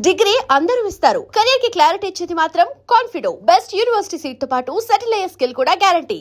Degree అందరూ ఇస్తారు. Career కి క్లారిటీ ఇచ్చేది మాత్రం కాన్ఫిడో. బెస్ట్ యూనివర్సిటీ సీట్ తో పాటు సెటిల్ అయ్యే స్కిల్ కూడా గ్యారంటీ.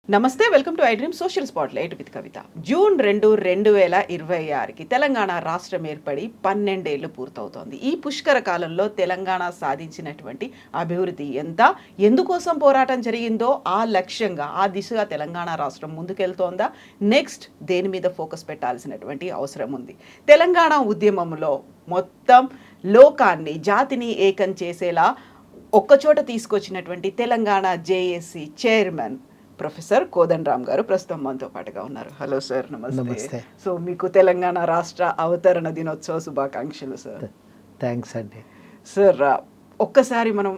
నమస్తే, welcome to iDream social spotlight with Kavitha. June 2, 2026కి తెలంగాణ రాష్ట్రం ఏర్పడి 12 ఏళ్లు పూర్తవుతోంది. ఈ పుష్కర కాలంలో తెలంగాణ సాధించినటువంటి అభివృద్ధి ఎంత, ఎందుకోసం పోరాటం జరిగిందో ఆ లక్ష్యంగా, ఆ దిశగా తెలంగాణ రాష్ట్రం ముందుకెళ్తోందా, నెక్స్ట్ దేని మీద ఫోకస్ పెట్టాల్సినటువంటి అవసరం ఉంది. తెలంగాణ ఉద్యమంలో మొత్తం లోకాన్ని, జాతిని ఏకం చేసేలా ఒక్కచోట తీసుకొచ్చినటువంటి Telangana JAC chairman professor Kodandaram గారు ప్రస్తుతం మనతో పాటుగా ఉన్నారు. హలో సార్, నమస్తే. సో మీకు తెలంగాణ రాష్ట్ర అవతరణ దినోత్సవ శుభాకాంక్షలు సార్. థ్యాంక్స్ అండి. సార్, ఒక్కసారి మనం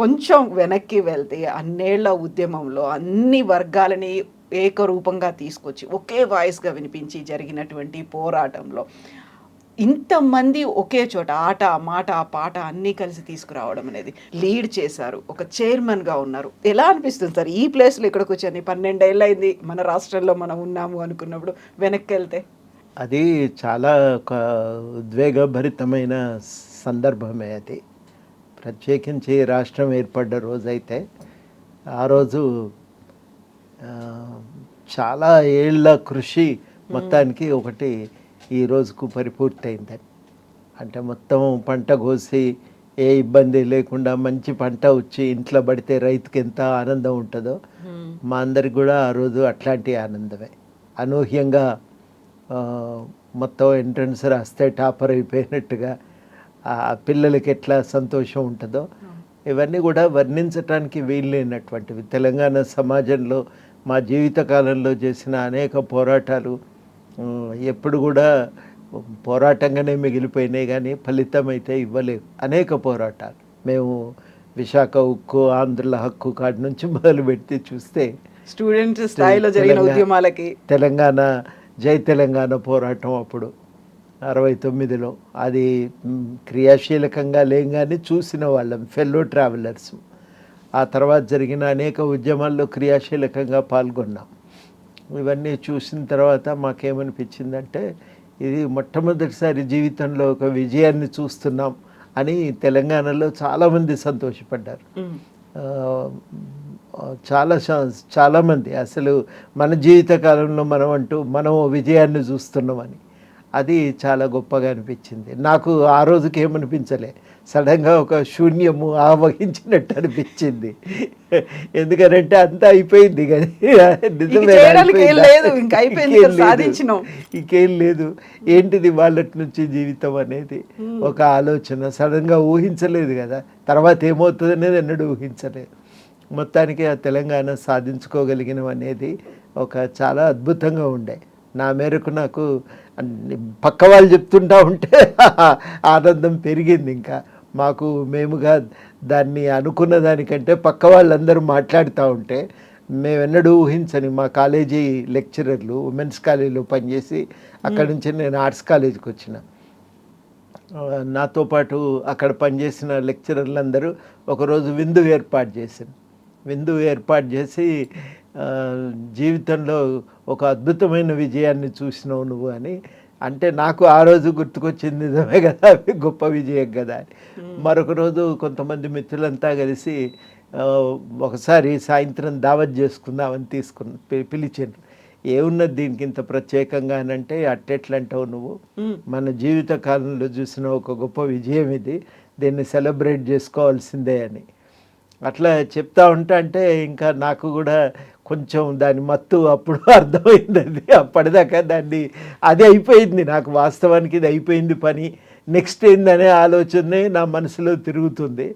కొంచెం వెనక్కి వెళ్తే, అన్నేళ్ల ఉద్యమంలో అన్ని వర్గాలని ఏకరూపంగా తీసుకొచ్చి ఒకే వాయిస్గా వినిపించి జరిగినటువంటి పోరాటంలో ఇంతమంది ఒకే చోట ఆట, మాట, పాట అన్నీ కలిసి తీసుకురావడం అనేది లీడ్ చేశారు. ఒక చైర్మన్గా ఉన్నారు. ఎలా అనిపిస్తుంది సార్ ఈ ప్లేస్లో ఇక్కడికి వచ్చి 12 ఏళ్ళు అయింది మన రాష్ట్రంలో మనం ఉన్నాము అనుకున్నప్పుడు వెనక్కి వెళ్తే? అది చాలా ఒక ఉద్వేగభరితమైన సందర్భమే. అది ప్రత్యేకించి రాష్ట్రం ఏర్పడ్డ రోజైతే ఆ రోజు చాలా ఏళ్ళ కృషి మొత్తానికి ఒకటి ఈ రోజుకు పరిపూర్తయిందని. అంటే మొత్తం పంట కోసి ఏ ఇబ్బంది లేకుండా మంచి పంట వచ్చి ఇంట్లో పడితే రైతుకి ఎంత ఆనందం ఉంటుందో, మా అందరికి కూడా ఆ రోజు అట్లాంటి ఆనందమే. అనూహ్యంగా మొత్తం ఎంట్రన్స్ రాస్తే టాపర్ అయిపోయినట్టుగా ఆ పిల్లలకి ఎట్లా సంతోషం ఉంటుందో ఇవన్నీ కూడా వర్ణించటానికి వీల్లేనటువంటివి. తెలంగాణ సమాజంలో మా జీవితకాలంలో చేసిన అనేక పోరాటాలు ఎప్పుడు కూడా పోరాటంగానే మిగిలిపోయినాయి, కానీ ఫలితం అయితే ఇవ్వలేవు. అనేక పోరాటాలు మేము విశాఖ ఉక్కు, ఆంధ్రుల హక్కు కాడి నుంచి మొదలుపెట్టి చూస్తే స్టూడెంట్ స్థాయిలో జరిగిన ఉద్యమాలకి తెలంగాణ జై తెలంగాణ పోరాటం అప్పుడు 69లో అది క్రియాశీలకంగా లేం కానీ చూసిన వాళ్ళం, ఫెల్లో ట్రావెలర్స్. ఆ తర్వాత జరిగిన అనేక ఉద్యమాల్లో క్రియాశీలకంగా పాల్గొన్నాం. ఇవన్నీ చూసిన తర్వాత మాకేమనిపించిందంటే, ఇది మొట్టమొదటిసారి జీవితంలో ఒక విజయాన్ని చూస్తున్నాం అని తెలంగాణలో చాలామంది సంతోషపడ్డారు. చాలామంది అసలు మన జీవితకాలంలో మనం విజయాన్ని చూస్తున్నామని, అది చాలా గొప్పగా అనిపించింది. నాకు ఆ రోజుకి ఏమనిపించలే, సడన్గా ఒక శూన్యము ఆవహించినట్టు అనిపించింది. ఎందుకంటే అంతా అయిపోయింది, కానీ ఇంకేం లేదు. ఏంటిది వాళ్ళ నుంచి జీవితం అనేది ఒక ఆలోచన. సడన్గా ఊహించలేదు కదా, తర్వాత ఏమవుతుంది అనేది ఎన్నడూ ఊహించలేదు. మొత్తానికి ఆ తెలంగాణ సాధించుకోగలిగినం అనేది ఒక చాలా అద్భుతంగా ఉండే. నా మేరకు నాకు పక్క వాళ్ళు చెప్తుంటా ఉంటే ఆనందం పెరిగింది. ఇంకా మేముగా దాన్ని అనుకున్న దానికంటే పక్క వాళ్ళందరూ మాట్లాడుతూ ఉంటే మేమెన్నడూ ఊహించని మా కాలేజీ లెక్చరర్లు ఉమెన్స్ కాలేజీలో పనిచేసి అక్కడి నుంచి నేను ఆర్ట్స్ కాలేజీకి వచ్చిన. నాతో పాటు అక్కడ పనిచేసిన లెక్చరర్లందరూ ఒకరోజు విందు ఏర్పాటు చేసి జీవితంలో ఒక అద్భుతమైన విజయాన్ని చూసినావు నువ్వు అని అంటే, నాకు ఆ రోజు గుర్తుకొచ్చింది నిజమే కదా, గొప్ప విజయం కదా అని. మరొక రోజు కొంతమంది మిత్రులంతా కలిసి ఒకసారి సాయంత్రం దావత్ చేసుకుందామని పిలిచాను. ఏమున్నది దీనికి ఇంత ప్రత్యేకంగా అని అంటే, అట్టెట్లంటావు నువ్వు, మన జీవిత కాలంలో చూసిన ఒక గొప్ప విజయం ఇది, దీన్ని సెలబ్రేట్ చేసుకోవాల్సిందే అని అట్లా చెప్తా అంటే ఇంకా నాకు కూడా కొంచెం దాని మత్తు అప్పుడు అర్థమైంది. అప్పటిదాకా అది అయిపోయింది నాకు. వాస్తవానికి ఇది అయిపోయింది పని, నెక్స్ట్ ఏందనే ఆలోచనే నా మనసులో తిరుగుతుంది.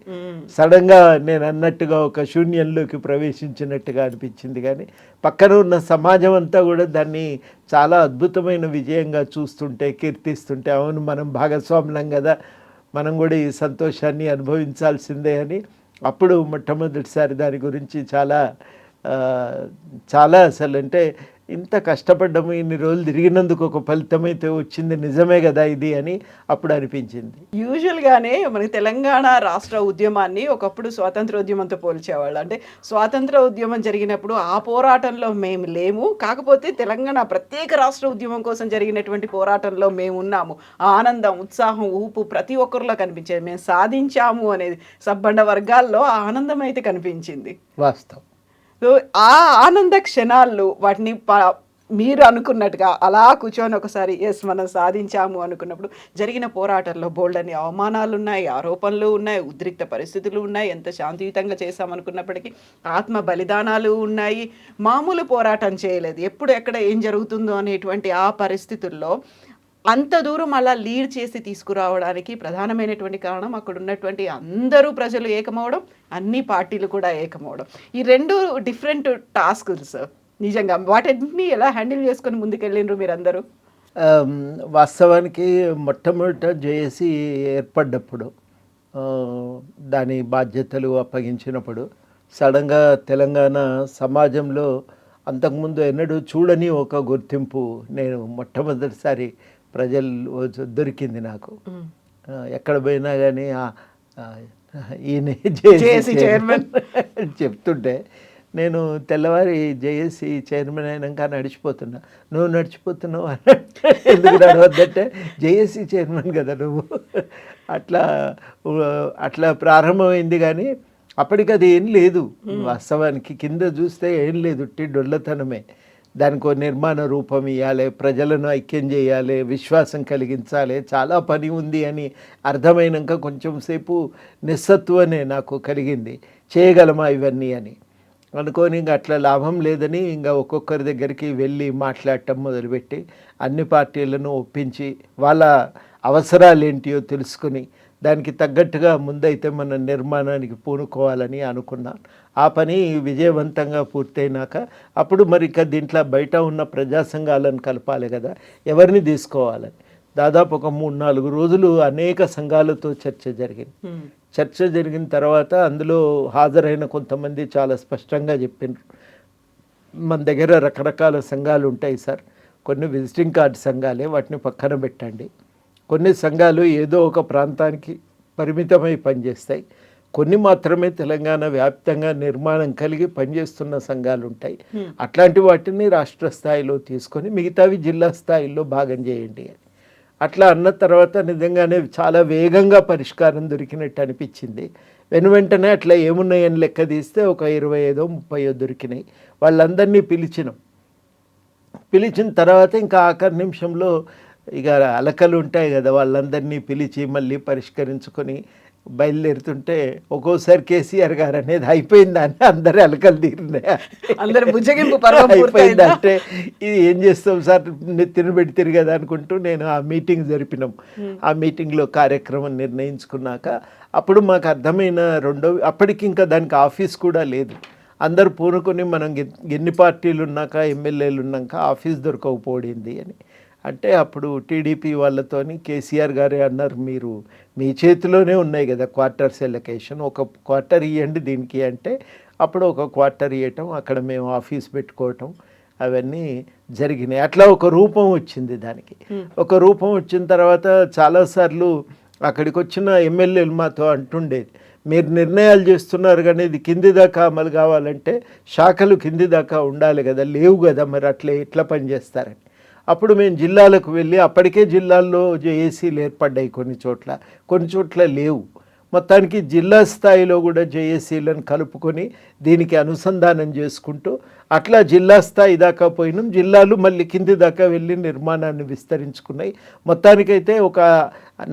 సడన్గా నేను అన్నట్టుగా ఒక శూన్యంలోకి ప్రవేశించినట్టుగా అనిపించింది. కానీ పక్కన ఉన్న సమాజం అంతా కూడా దాన్ని చాలా అద్భుతమైన విజయంగా చూస్తుంటే, కీర్తిస్తుంటే, అవును మనం భాగస్వాములం కదా, మనం కూడా ఈ సంతోషాన్ని అనుభవించాల్సిందే అని అప్పుడు మొట్టమొదటిసారి దాని గురించి చాలా అసలు అంటే ఇంత కష్టపడ్డాము, ఇన్ని రోజులు తిరిగినందుకు ఒక ఫలితం అయితే వచ్చింది, నిజమే కదా ఇది అని అప్పుడు అనిపించింది. యూజువల్గానే మనకి తెలంగాణ రాష్ట్ర ఉద్యమాన్ని ఒకప్పుడు స్వాతంత్ర ఉద్యమంతో పోల్చేవాళ్ళు. అంటే స్వాతంత్ర ఉద్యమం జరిగినప్పుడు ఆ పోరాటంలో మేము లేము, కాకపోతే తెలంగాణ ప్రత్యేక రాష్ట్ర ఉద్యమం కోసం జరిగినటువంటి పోరాటంలో మేము ఉన్నాము. ఆ ఆనందం, ఉత్సాహం, ఊపు ప్రతి ఒక్కరిలో కనిపించేది. మేము సాధించాము అనేది సబ్బండ వర్గాల్లో ఆ ఆనందం అయితే కనిపించింది. వాస్తవం. సో ఆ ఆనంద క్షణాల్లో వాటిని మీరు అనుకున్నట్టుగా అలా కూర్చొని ఒకసారి ఎస్ మనం సాధించాము అనుకున్నప్పుడు జరిగిన పోరాటంలో బోల్డని అవమానాలు ఉన్నాయి, ఆరోపణలు ఉన్నాయి, ఉద్రిక్త పరిస్థితులు ఉన్నాయి, ఎంత శాంతియుతంగా చేశామనుకున్నప్పటికీ ఆత్మ బలిదానాలు ఉన్నాయి. మామూలు పోరాటం చేయలేదు, ఎప్పుడు ఎక్కడ ఏం జరుగుతుందో అనేటువంటి ఆ పరిస్థితుల్లో అంత దూరం అలా లీడ్ చేసి తీసుకురావడానికి ప్రధానమైనటువంటి కారణం అక్కడ ఉన్నటువంటి అందరూ ప్రజలు ఏకమవడం, అన్ని పార్టీలు కూడా ఏకమవడం. ఈ రెండు డిఫరెంట్ టాస్కులు సార్. నిజంగా వాటిని ఎలా హ్యాండిల్ చేసుకొని ముందుకెళ్ళిండ్రు మీరందరూ? వాస్తవానికి మొట్టమొదట జేఏసీ ఏర్పడ్డప్పుడు, దాని బాధ్యతలు అప్పగించినప్పుడు సడన్గా తెలంగాణ సమాజంలో అంతకుముందు ఎన్నడూ చూడని ఒక గుర్తింపు నేను మొట్టమొదటిసారి ప్రజలు దొరికింది నాకు. ఎక్కడ పోయినా కానీ ఈయన జేఏసీ చైర్మన్ చెప్తుంటే నేను తెల్లవారి జేఏసీ చైర్మన్ అయినాక నడిచిపోతున్నా. నువ్వు నడిచిపోతున్నావు అని, ఎందుకు నడవద్దంటే జేఏసీ చైర్మన్ కదా నువ్వు. అట్లా అట్లా ప్రారంభమైంది. కానీ అప్పటికి అది ఏం లేదు, వాస్తవానికి కింద చూస్తే ఏం లేదు, ఉట్టి డొల్లతనమే. దానికి ఒక నిర్మాణ రూపం ఇవ్వాలి, ప్రజలను ఐక్యం చేయాలి, విశ్వాసం కలిగించాలి, చాలా పని ఉంది అని అర్థమైనాక కొంచెం సేపు నిస్సత్వనే నాకు కలిగింది, చేయగలమా ఇవన్నీ అని అనుకోని ఇంకా అట్లా లాభం లేదని ఇంకా ఒక్కొక్కరి దగ్గరికి వెళ్ళి మాట్లాడటం మొదలుపెట్టి అన్ని పార్టీలను ఒప్పించి వాళ్ళ అవసరాలు ఏంటియో తెలుసుకుని దానికి తగ్గట్టుగా ముందైతే మన నిర్మాణానికి పూనుకోవాలని అనుకున్నాను. ఆ పని విజయవంతంగా పూర్తయినాక అప్పుడు మరి ఇక దీంట్లో బయట ఉన్న ప్రజా సంఘాలను కలపాలి కదా, ఎవరిని తీసుకోవాలని దాదాపు ఒక 3-4 రోజులు అనేక సంఘాలతో చర్చ జరిగింది. చర్చ జరిగిన తర్వాత అందులో హాజరైన కొంతమంది చాలా స్పష్టంగా చెప్పినారు, మన దగ్గర రకరకాల సంఘాలు ఉంటాయి సార్, కొన్ని విజిటింగ్ కార్డ్ సంఘాలే, వాటిని పక్కన పెట్టండి. కొన్ని సంఘాలు ఏదో ఒక ప్రాంతానికి పరిమితమై పనిచేస్తాయి, కొన్ని మాత్రమే తెలంగాణ వ్యాప్తంగా నిర్మాణం కలిగి పనిచేస్తున్న సంఘాలు ఉంటాయి. అట్లాంటి వాటిని రాష్ట్ర స్థాయిలో తీసుకొని మిగతావి జిల్లా స్థాయిలో భాగం చేయండి అని అట్లా అన్న తర్వాత నిజంగానే చాలా వేగంగా పరిష్కారం దొరికినట్టు అనిపించింది. వెంటనే అట్లా ఏమున్నాయని లెక్క తీస్తే ఒక 25-30 దొరికినాయి. వాళ్ళందరినీ పిలిచిన తర్వాత ఇంకా ఆఖరి నిమిషంలో ఇక అలకలు ఉంటాయి కదా, వాళ్ళందరినీ పిలిచి మళ్ళీ పరిష్కరించుకొని బయలుదేరుతుంటే ఒక్కోసారి కేసీఆర్ గారు అనేది అయిపోయిందని అందరూ అలకలు తీరినాయి, అందరు బుజ్జగింపు అయిపోయింది. అంటే ఇది ఏం చేస్తాం సార్, తినబెడితే కదా అనుకుంటూ నేను ఆ మీటింగ్ జరిపినాం. ఆ మీటింగ్లో కార్యక్రమం నిర్ణయించుకున్నాక అప్పుడు మాకు అర్థమైన అప్పటికి ఇంకా దానికి ఆఫీస్ కూడా లేదు. అందరు పూనుకొని మనం ఎన్ని పార్టీలు ఉన్నాక ఎమ్మెల్యేలు ఉన్నాక ఆఫీస్ దొరకకపోయింది అని అంటే అప్పుడు టీడీపీ వాళ్ళతోని కేసీఆర్ గారే అన్నారు, మీరు మీ చేతిలోనే ఉన్నాయి కదా క్వార్టర్స్ ఎలకేషన్, ఒక క్వార్టర్ ఇవ్వండి దీనికి అంటే అప్పుడు ఒక క్వార్టర్ ఇవ్వటం, అక్కడ మేము ఆఫీస్ పెట్టుకోవటం అవన్నీ జరిగినాయి. అట్లా ఒక రూపం వచ్చింది దానికి. ఒక రూపం వచ్చిన తర్వాత చాలాసార్లు అక్కడికి వచ్చిన ఎమ్మెల్యేలు మాతో అంటుండేది, మీరు నిర్ణయాలు చేస్తున్నారు కానీ ఇది కింది దాకా అమలు కావాలంటే శాఖలు కింది దాకా ఉండాలి కదా, లేవు కదా, మరి అట్లా ఎట్లా పనిచేస్తారని. అప్పుడు మేము జిల్లాలకు వెళ్ళి, అప్పటికే జిల్లాల్లో జేఏసీలు ఏర్పడ్డాయి కొన్ని చోట్ల లేవు, మొత్తానికి జిల్లా స్థాయిలో కూడా జేఏసీలను కలుపుకొని దీనికి అనుసంధానం చేసుకుంటూ అట్లా జిల్లా స్థాయి దాకా పోయినాం. జిల్లాలు మళ్ళీ కింది దాకా వెళ్ళి నిర్మాణాన్ని విస్తరించుకున్నాయి. మొత్తానికైతే ఒక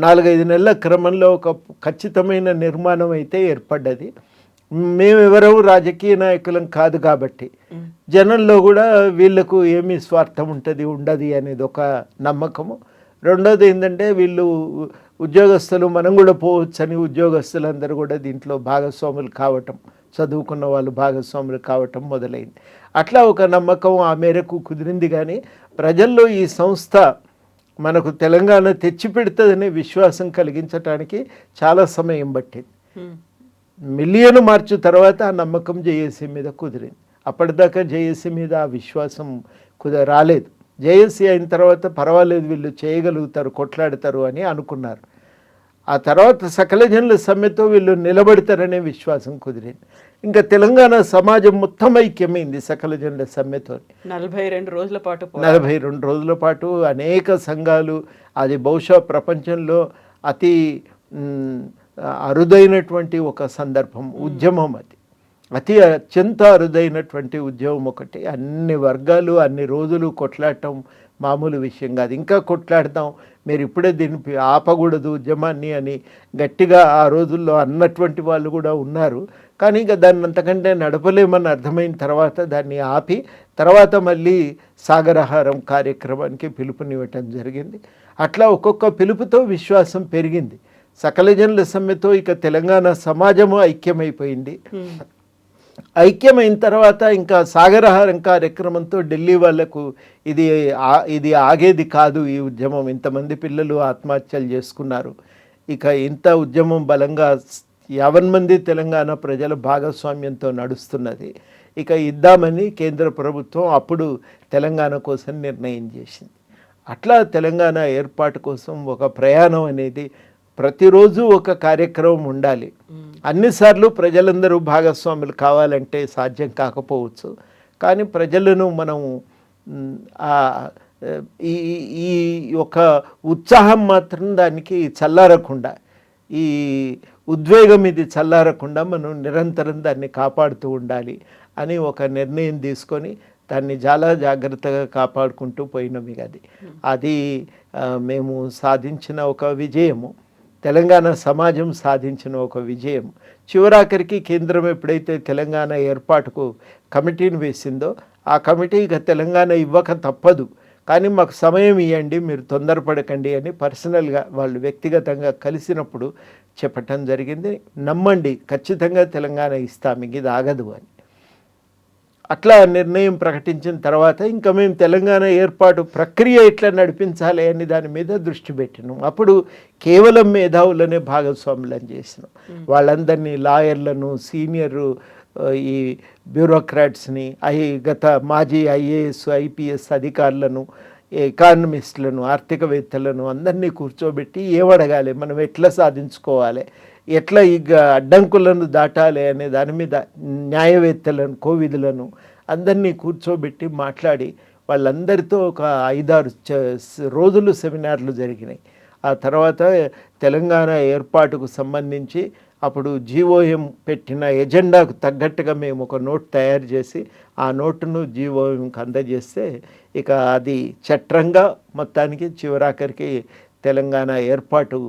4-5 నెలల క్రమంలో ఒక ఖచ్చితమైన నిర్మాణం అయితే ఏర్పడ్డది. మేమెవరూ రాజకీయ నాయకులం కాదు కాబట్టి జనంలో కూడా వీళ్ళకు ఏమీ స్వార్థం ఉండదు అనేది ఒక నమ్మకము. రెండోది ఏంటంటే వీళ్ళు ఉద్యోగస్తులు, మనం కూడా పోవచ్చని ఉద్యోగస్తులందరూ కూడా దీంట్లో భాగస్వాములు కావటం, చదువుకున్న వాళ్ళు భాగస్వాములు కావటం మొదలైంది. అట్లా ఒక నమ్మకం ఆ మేరకు కుదిరింది. కానీ ప్రజల్లో ఈ సంస్థ మనకు తెలంగాణ తెచ్చిపెడుతుందనే విశ్వాసం కలిగించడానికి చాలా సమయం పట్టింది. మిలియన్ మార్చు తర్వాత ఆ నమ్మకం జేఏసీ మీద కుదిరింది. అప్పటిదాకా జేఏసీ మీద ఆ విశ్వాసం రాలేదు. జేఏసీ అయిన తర్వాత పర్వాలేదు వీళ్ళు చేయగలుగుతారు, కొట్లాడతారు అని అనుకున్నారు. ఆ తర్వాత సకల జనుల సమ్మెతో వీళ్ళు నిలబడతారనే విశ్వాసం కుదిరింది. ఇంకా తెలంగాణ సమాజం మొత్తం ఐక్యమైంది సకల జనుల సమ్మెతో. 42 రోజుల పాటు 42 రోజుల పాటు అనేక సంఘాలు, అది బహుశా ప్రపంచంలో అతి అరుదైనటువంటి ఒక సందర్భం, ఉద్యమం అది. అత్యంత అరుదైనటువంటి ఉద్యమం ఒకటి. అన్ని వర్గాలు అన్ని రోజులు కొట్లాడటం మామూలు విషయం కాదు. ఇంకా కొట్లాడతాం, మీరు ఇప్పుడే దీన్ని ఆపకూడదు ఉద్యమాన్ని అని గట్టిగా ఆ రోజుల్లో అన్నటువంటి వాళ్ళు కూడా ఉన్నారు. కానీ ఇక దాన్ని అంతకంటే నడపలేమని అర్థమైన తర్వాత దాన్ని ఆపి తర్వాత మళ్ళీ సాగరహారం కార్యక్రమానికి పిలుపునివ్వటం జరిగింది. అట్లా ఒక్కొక్క పిలుపుతో విశ్వాసం పెరిగింది. సకల జనుల సమ్మెతో ఇక తెలంగాణ సమాజము ఐక్యమైపోయింది. ఐక్యమైన తర్వాత ఇంకా సాగరహారం కార్యక్రమంతో ఢిల్లీ వాళ్లకు ఇది ఆగేది కాదు, ఈ ఉద్యమం, ఇంతమంది పిల్లలు ఆత్మహత్యలు చేసుకున్నారు, ఇక ఇంత ఉద్యమం బలంగా 50 మంది తెలంగాణ ప్రజల భాగస్వామ్యంతో నడుస్తున్నది, ఇక ఇద్దామని కేంద్ర ప్రభుత్వం అప్పుడు తెలంగాణ కోసం నిర్ణయం చేసింది. అట్లా తెలంగాణ ఏర్పాటు కోసం ఒక ప్రయాణం అనేది ప్రతిరోజు ఒక కార్యక్రమం ఉండాలి. అన్నిసార్లు ప్రజలందరూ భాగస్వాములు కావాలంటే సాధ్యం కాకపోవచ్చు. కానీ ప్రజలను మనం ఈ ఒక ఉత్సాహం మాత్రం దానికి చల్లారకుండా, ఈ ఉద్వేగం ఇది చల్లారకుండా మనం నిరంతరం దాన్ని కాపాడుతూ ఉండాలి అని ఒక నిర్ణయం తీసుకొని దాన్ని చాలా జాగ్రత్తగా కాపాడుకుంటూ పోయినాం. అది మేము సాధించిన ఒక విజయము, తెలంగాణ సమాజం సాధించిన ఒక విజయం. చివరాఖరికి కేంద్రం ఎప్పుడైతే తెలంగాణ ఏర్పాటుకు కమిటీని వేసిందో ఆ కమిటీ ఇక తెలంగాణ ఇవ్వక తప్పదు, కానీ మాకు సమయం ఇవ్వండి, మీరు తొందరపడకండి అని పర్సనల్గా వాళ్ళు వ్యక్తిగతంగా కలిసినప్పుడు చెప్పటం జరిగింది. నమ్మండి, ఖచ్చితంగా తెలంగాణ ఇస్తాం, ఇది ఆగదు అని. అట్లా నిర్ణయం ప్రకటించిన తర్వాత ఇంకా మేము తెలంగాణ ఏర్పాటు ప్రక్రియ ఎట్లా నడిపించాలి అని దాని మీద దృష్టి పెట్టినాం. అప్పుడు కేవలం మేధావులనే భాగస్వాములను చేసినాం. వాళ్ళందరినీ, లాయర్లను, సీనియర్ ఈ బ్యూరోక్రాట్స్ని, గత మాజీ ఐఏఎస్ ఐపీఎస్ అధికారులను, ఎకానమిస్టులను, ఆర్థికవేత్తలను అందరినీ కూర్చోబెట్టి ఏమడగాలి, మనం ఎట్లా సాధించుకోవాలి, ఎట్లా ఇక అడ్డంకులను దాటాలి అనే దాని మీద న్యాయవేత్తలను, కోవిదులను అందరినీ కూర్చోబెట్టి మాట్లాడి వాళ్ళందరితో ఒక 5-6 రోజులు సెమినార్లు జరిగినాయి. ఆ తర్వాత తెలంగాణ ఏర్పాటుకు సంబంధించి అప్పుడు జీఓఎం పెట్టిన ఎజెండాకు తగ్గట్టుగా మేము ఒక నోట్ తయారు చేసి ఆ నోటును జీఓఎంకి అందజేస్తే ఇక అది చట్టంగా మొత్తానికి చివరాఖరికి తెలంగాణ ఏర్పాటు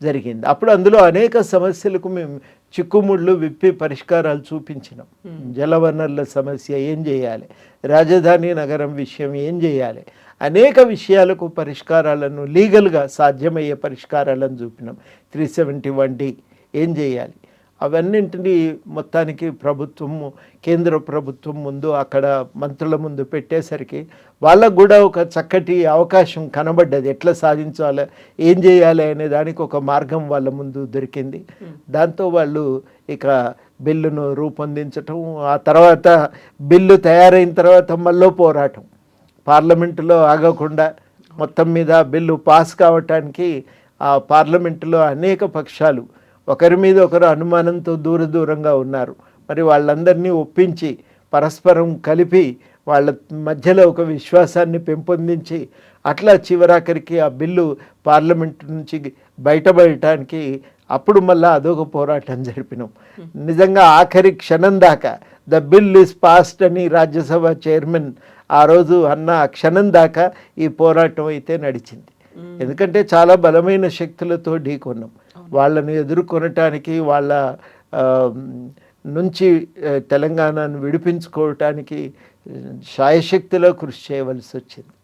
జరిగింది. అప్పుడు అందులో అనేక సమస్యలకు మేము చిక్కుముళ్ళు విప్పి పరిష్కారాలు చూపించినాం. జలవనరుల సమస్య ఏం చేయాలి, రాజధాని నగరం విషయం ఏం చేయాలి, అనేక విషయాలకు పరిష్కారాలను, లీగల్గా సాధ్యమయ్యే పరిష్కారాలను చూపినాం. 371D ఏం చేయాలి, అవన్నింటినీ మొత్తానికి ప్రభుత్వము, కేంద్ర ప్రభుత్వం ముందు, అక్కడ మంత్రుల ముందు పెట్టేసరికి వాళ్ళకు కూడా ఒక చక్కటి అవకాశం కనబడ్డది. ఎట్లా సాధించాలి, ఏం చేయాలి అనే దానికి ఒక మార్గం వాళ్ళ ముందు దొరికింది. దాంతో వాళ్ళు ఇక బిల్లును రూపొందించటం, ఆ తర్వాత బిల్లు తయారైన తర్వాత మళ్ళీ పోరాటం, పార్లమెంటులో ఆగకుండా మొత్తం మీద బిల్లు పాస్ కావటానికి ఆ పార్లమెంటులో అనేక పక్షాలు ఒకరి మీద ఒకరు అనుమానంతో దూరంగా ఉన్నారు. మరి వాళ్ళందరినీ ఒప్పించి పరస్పరం కలిపి వాళ్ళ మధ్యలో ఒక విశ్వాసాన్ని పెంపొందించి అట్లా చివరాఖరికి ఆ బిల్లు పార్లమెంట్ నుంచి బయటపడటానికి అప్పుడు మళ్ళీ అదొక పోరాటం జరిపినాం. నిజంగా ఆఖరి క్షణం దాకా ద బిల్ ఈజ్ పాస్డ్ అని రాజ్యసభ చైర్మన్ ఆ రోజు అన్న క్షణం దాకా ఈ పోరాటం అయితే నడిచింది. ఎందుకంటే చాలా బలమైన శక్తులతో ఢీకొన్నాం. వాళ్ళని ఎదుర్కొనటానికి, వాళ్ళ నుంచి తెలంగాణను విడిపించుకోవటానికి శాయశక్తిలో కృషి చేయవలసి వచ్చింది.